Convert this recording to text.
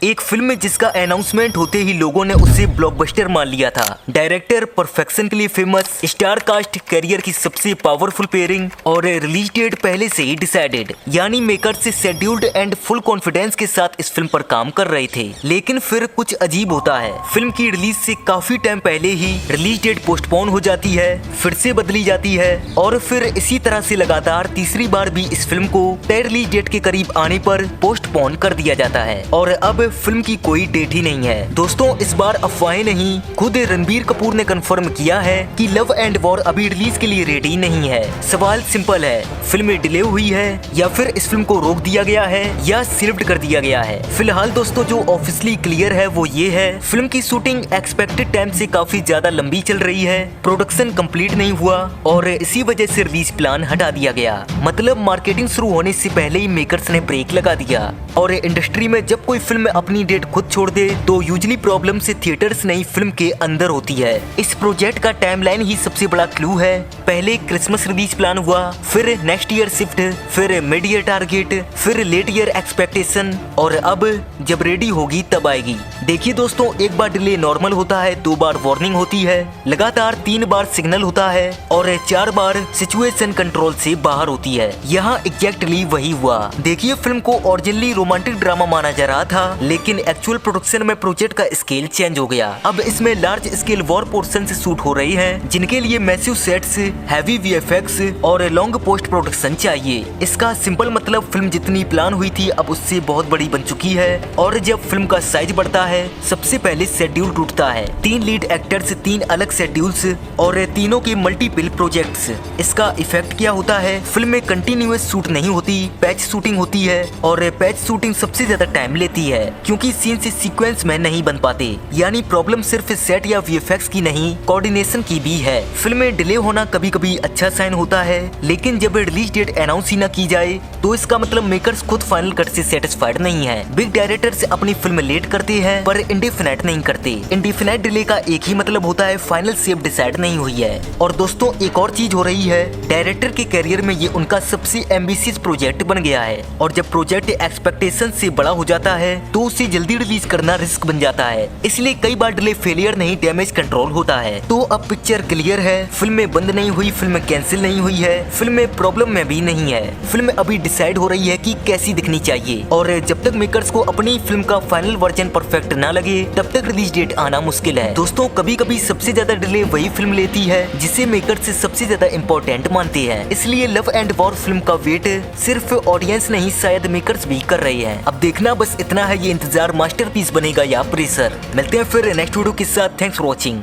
एक फिल्म जिसका अनाउंसमेंट होते ही लोगों ने उसे ब्लॉकबस्टर मान लिया था। डायरेक्टर परफेक्शन के लिए फेमस, स्टार कास्ट, करियर की सबसे पावरफुल पेयरिंग और रिलीज डेट पहले से ही डिसाइडेड, यानी makers scheduled and full confidence के साथ इस फिल्म पर काम कर रहे थे। लेकिन फिर कुछ अजीब होता है। फिल्म की रिलीज से काफी टाइम पहले ही रिलीज डेट पोस्टपोन हो जाती है, फिर से बदली जाती है और फिर इसी तरह से लगातार तीसरी बार भी इस फिल्म को तय रिलीज डेट के करीब आने पर पोस्टपोन कर दिया जाता है और अब फिल्म की कोई डेट ही नहीं है। दोस्तों, इस बार अफवाहें नहीं, खुद रणबीर कपूर ने कंफर्म किया है कि लव एंड वॉर अभी रिलीज के लिए रेडी नहीं है। सवाल सिंपल है, फिल्म डिले हुई है या फिर इस फिल्म को रोक दिया गया है या शिफ्ट कर दिया गया है। फिलहाल दोस्तों जो ऑफिशियली क्लियर है वो ये है, फिल्म की शूटिंग एक्सपेक्टेड टाइम से काफी ज्यादा लंबी चल रही है, प्रोडक्शन कंप्लीट नहीं हुआ और इसी वजह से रिलीज प्लान हटा दिया गया। मतलब मार्केटिंग शुरू होने से पहले ही मेकर्स ने ब्रेक लगा दिया। और इंडस्ट्री में जब कोई फिल्म अपनी डेट खुद छोड़ दे तो यूजुअली प्रॉब्लम से थिएटर्स नहीं फिल्म के अंदर होती है। इस प्रोजेक्ट का टाइमलाइन ही सबसे बड़ा क्लू है। पहले क्रिसमस रिलीज प्लान हुआ, फिर नेक्स्ट ईयर शिफ्ट, फिर मिड ईयर टारगेट, फिर लेट ईयर एक्सपेक्टेशन और अब जब रेडी होगी तब आएगी। देखिए दोस्तों, एक बार डिले नॉर्मल होता है, 2 बार वार्निंग होती है, लगातार 3 बार सिग्नल होता है और 4 बार सिचुएशन कंट्रोल से बाहर होती है। यहाँ एग्जैक्टली वही हुआ। देखिए, फिल्म को ओरिजिनली रोमांटिक ड्रामा माना जा रहा था, लेकिन एक्चुअल प्रोडक्शन में प्रोजेक्ट का स्केल चेंज हो गया। अब इसमें लार्ज स्केल वॉर पोर्शन से शूट हो रही हैं, जिनके लिए मैसिव सेट्स, हैवी वीएफएक्स और लॉन्ग पोस्ट प्रोडक्शन चाहिए। इसका सिंपल मतलब फिल्म जितनी प्लान हुई थी अब उससे बहुत बड़ी बन चुकी है और जब फिल्म का साइज बढ़ता है सबसे पहले शेड्यूल टूटता है। 3 लीड एक्टर्स, 3 अलग शेड्यूल्स और तीनों के मल्टीपल प्रोजेक्ट्स। इसका इफेक्ट क्या होता है, फिल्म में कंटिन्यूअस शूट नहीं होती, पैच शूटिंग होती है और पैच शूटिंग सबसे ज्यादा टाइम लेती है क्योंकि सीन से सीक्वेंस में नहीं बन पाते। यानी प्रॉब्लम सिर्फ सेट या वीएफएक्स की नहीं, कोऑर्डिनेशन की भी है। फिल्म में डिले होना कभी कभी अच्छा साइन होता है, लेकिन जब रिलीज डेट अनाउंस ही न की जाए तो इसका मतलब मेकर्स खुद फाइनल कट से सेटिस्फाइड नहीं है। बिग डायरेक्टर्स अपनी फिल्म लेट करते हैं पर इंडेफिनाइट नहीं करते। इंडेफिनाइट डिले का एक ही मतलब होता है फाइनल शेप डिसाइड नहीं हुई है। और दोस्तों एक और चीज हो रही है, डायरेक्टर के करियर में ये उनका सबसे एम्बिशियस प्रोजेक्ट बन गया है और जब प्रोजेक्ट एक्सपेक्टेशन से बड़ा हो जाता है तो उसे जल्दी रिलीज करना रिस्क बन जाता है। इसलिए कई बार डिले फेलियर नहीं, डैमेज कंट्रोल होता है। तो अब पिक्चर क्लियर है, फिल्म में बंद नहीं हुई, फिल्म कैंसिल नहीं हुई है, फिल्म में प्रॉब्लम में भी नहीं है। फिल्म अभी डिसाइड हो रही है कि कैसी दिखनी चाहिए और जब तक मेकर्स को अपनी फिल्म का फाइनल वर्जन परफेक्ट ना लगे तब तक रिलीज डेट आना मुश्किल है। दोस्तों कभी कभी सबसे ज्यादा डिले वही फिल्म लेती है जिसे मेकर्स सबसे ज्यादा इम्पोर्टेंट मानते हैं। इसलिए लव एंड वॉर फिल्म का वेट सिर्फ ऑडियंस नहीं शायद मेकर्स भी कर रहे हैं। अब देखना बस इतना है, ये इंतजार मास्टरपीस बनेगा या प्रेशर। मिलते हैं फिर नेक्स्ट वीडियो के साथ। Thanks for watching.